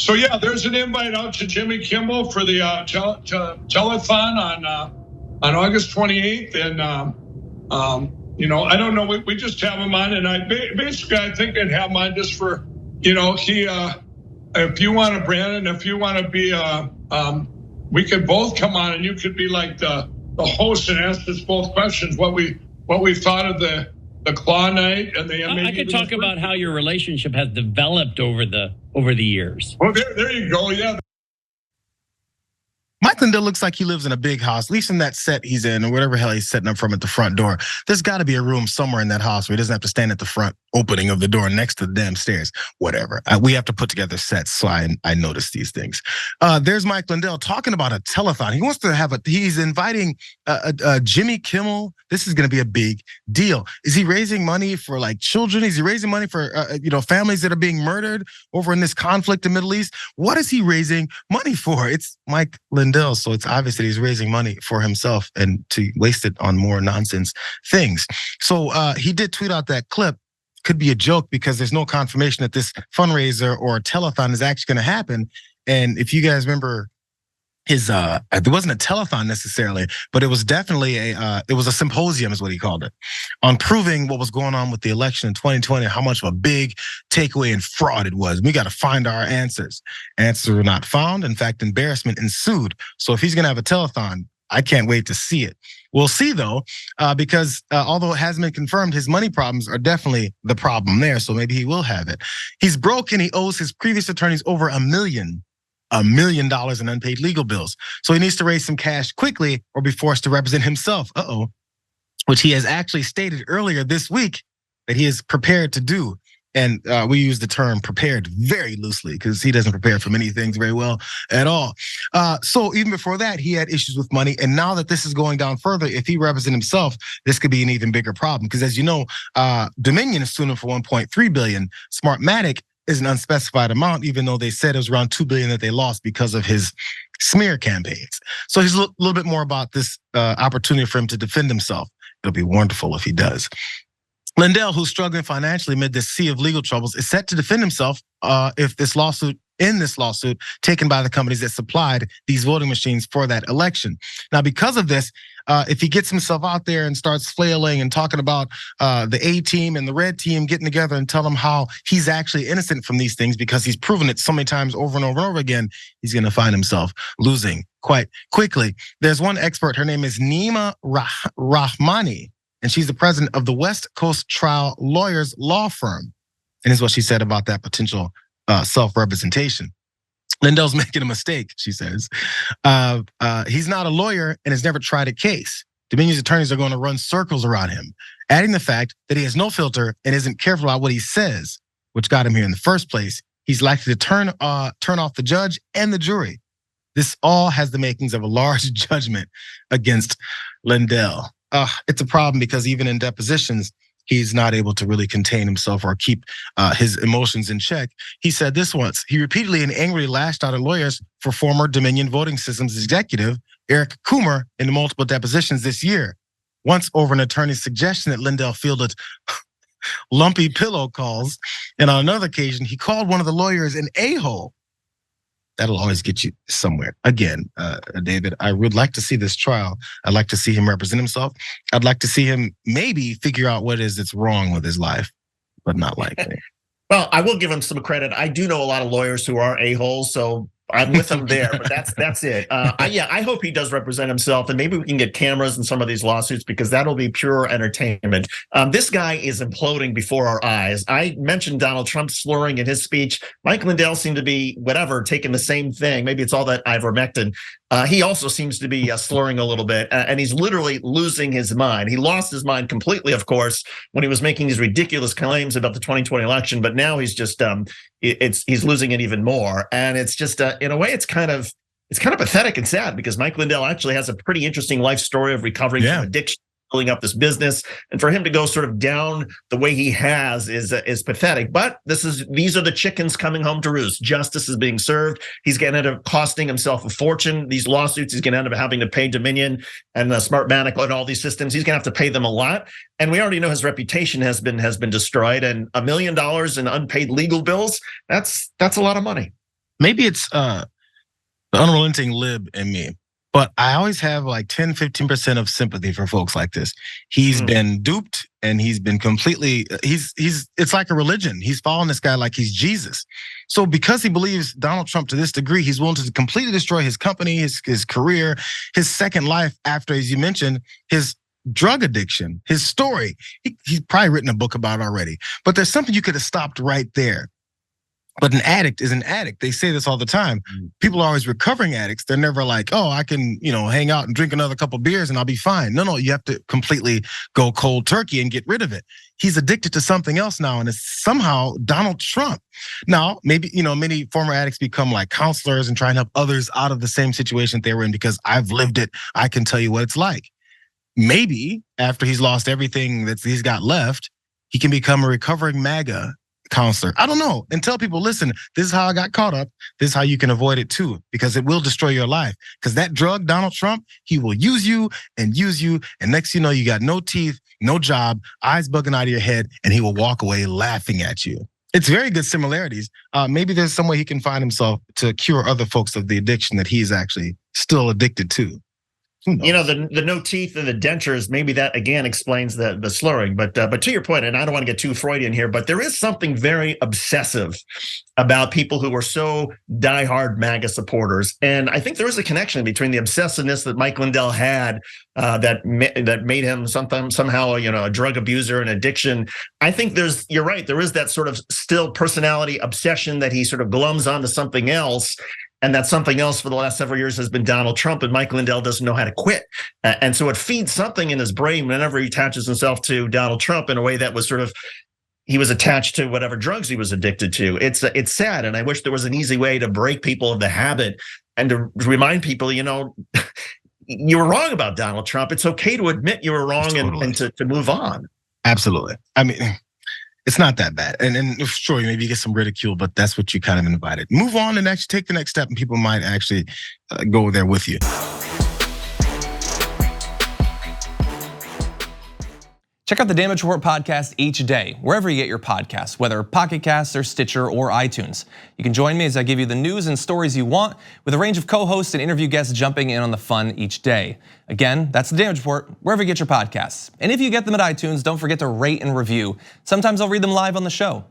So yeah, there's an invite out to Jimmy Kimmel for the telethon on August 28th, and I don't know. We just have him on, and I think I'd have him on just for if you want to, Brandon, if you want to be we could both come on, and you could be like the host and ask us both questions. What we thought of the claw night, and I could talk about how your relationship has developed over the years. Well, there you go. Yeah. Mike Lindell looks like he lives in a big house, at least in that set he's in, or whatever hell he's setting up from at the front door. There's got to be a room somewhere in that house where he doesn't have to stand at the front opening of the door next to the damn stairs. Whatever. We have to put together sets, so I notice these things. There's Mike Lindell talking about a telethon. He wants to have he's inviting Jimmy Kimmel. This is going to be a big deal. Is he raising money for like children? Is he raising money for families that are being murdered over in this conflict in the Middle East? What is he raising money for? It's Mike Lindell, so it's obvious that he's raising money for himself and to waste it on more nonsense things. So he did tweet out that clip. Could be a joke because there's no confirmation that this fundraiser or telethon is actually going to happen. And if you guys remember, there wasn't a telethon necessarily, but it was definitely it was a symposium is what he called it, on proving what was going on with the election in 2020, how much of a big takeaway and fraud it was. We got to find our answers. Answers were not found. In fact, embarrassment ensued. So if he's going to have a telethon, I can't wait to see it. We'll see though, because although it hasn't been confirmed, his money problems are definitely the problem there. So maybe he will have it. He's broke and he owes his previous attorneys over $1 million in unpaid legal bills. So he needs to raise some cash quickly or be forced to represent himself. Which he has actually stated earlier this week that he is prepared to do. And we use the term prepared very loosely because he doesn't prepare for many things very well at all. So even before that, he had issues with money. And now that this is going down further, if he represents himself, this could be an even bigger problem. Because as you know, Dominion is suing him for $1.3 billion. Smartmatic is an unspecified amount, even though they said it was around $2 billion that they lost because of his smear campaigns. So he's a little bit more about this opportunity for him to defend himself. It'll be wonderful if he does. Lindell, who's struggling financially amid this sea of legal troubles, is set to defend himself if this lawsuit taken by the companies that supplied these voting machines for that election. Now, because of this, if he gets himself out there and starts flailing and talking about the A team and the red team getting together and tell them how he's actually innocent from these things because he's proven it so many times over and over and over again, he's going to find himself losing quite quickly. There's one expert, her name is Nima Rahmani, and she's the president of the West Coast Trial Lawyers Law Firm. And here's what she said about that potential self-representation. Lindell's making a mistake, she says. He's not a lawyer and has never tried a case. Dominion's attorneys are going to run circles around him, adding the fact that he has no filter and isn't careful about what he says, which got him here in the first place. He's likely to turn off the judge and the jury. This all has the makings of a large judgment against Lindell. It's a problem because even in depositions, he's not able to really contain himself or keep his emotions in check. He said this once. He repeatedly and angrily lashed out at lawyers for former Dominion Voting Systems executive Eric Coomer in multiple depositions this year. Once over an attorney's suggestion that Lindell fielded lumpy pillow calls. And on another occasion, he called one of the lawyers an a-hole. That'll always get you somewhere. Again, David, I would like to see this trial. I'd like to see him represent himself. I'd like to see him maybe figure out what it is that's wrong with his life, but not likely. Well, I will give him some credit. I do know a lot of lawyers who are a-holes, so I'm with him there, but that's it. I hope he does represent himself, and maybe we can get cameras in some of these lawsuits because that'll be pure entertainment. This guy is imploding before our eyes. I mentioned Donald Trump slurring in his speech. Mike Lindell seemed to be taking the same thing. Maybe it's all that ivermectin. He also seems to be slurring a little bit, and he's literally losing his mind. He lost his mind completely, of course, when he was making these ridiculous claims about the 2020 election. But now he's just he's losing it even more, and it's just in a way it's kind of pathetic and sad because Mike Lindell actually has a pretty interesting life story of recovering from addiction, building up this business, and for him to go sort of down the way he has is pathetic. But these are the chickens coming home to roost. Justice is being served. He's going to end up costing himself a fortune. These lawsuits, he's going to end up having to pay Dominion and Smartmatic and all these systems. He's going to have to pay them a lot. And we already know his reputation has been destroyed. And $1 million in unpaid legal bills, that's a lot of money. maybe it's the unrelenting lib in me, but I always have like 10, 15% of sympathy for folks like this. He's been duped and he's been completely, it's like a religion. He's following this guy like he's Jesus. So because he believes Donald Trump to this degree, he's willing to completely destroy his company, his career, his second life after, as you mentioned, his drug addiction, his story. He's probably written a book about it already, but there's something you could have stopped right there. But an addict is an addict. They say this all the time. People are always recovering addicts. They're never like, oh, I can, hang out and drink another couple beers and I'll be fine. No, you have to completely go cold turkey and get rid of it. He's addicted to something else now, and it's somehow Donald Trump. Now, maybe, many former addicts become like counselors and try and help others out of the same situation they were in because I've lived it. I can tell you what it's like. Maybe after he's lost everything that he's got left, he can become a recovering MAGA counselor. I don't know. And tell people, listen, this is how I got caught up. This is how you can avoid it too, because it will destroy your life. Because that drug, Donald Trump, he will use you. And next you got no teeth, no job, eyes bugging out of your head, and he will walk away laughing at you. It's very good similarities. Maybe there's some way he can find himself to cure other folks of the addiction that he's actually still addicted to. The no teeth and the dentures, maybe that again explains the slurring. But to your point, and I don't want to get too Freudian here, but there is something very obsessive about people who are so diehard MAGA supporters. And I think there is a connection between the obsessiveness that Mike Lindell had that made him somehow a drug abuser and addiction. I think you're right, there is that sort of still personality obsession that he sort of glums onto something else. And that something else for the last several years has been Donald Trump, and Mike Lindell doesn't know how to quit. And so it feeds something in his brain whenever he attaches himself to Donald Trump in a way that was sort of, he was attached to whatever drugs he was addicted to. It's sad, and I wish there was an easy way to break people of the habit and to remind people, you were wrong about Donald Trump. It's okay to admit you were wrong and to move on. Absolutely. I mean, it's not that bad. And sure, maybe you get some ridicule, but that's what you kind of invited. Move on and actually take the next step, and people might actually go there with you. Check out the Damage Report podcast each day, wherever you get your podcasts, whether Pocket Casts or Stitcher or iTunes. You can join me as I give you the news and stories you want, with a range of co-hosts and interview guests jumping in on the fun each day. Again, that's the Damage Report, wherever you get your podcasts. And if you get them at iTunes, don't forget to rate and review. Sometimes I'll read them live on the show.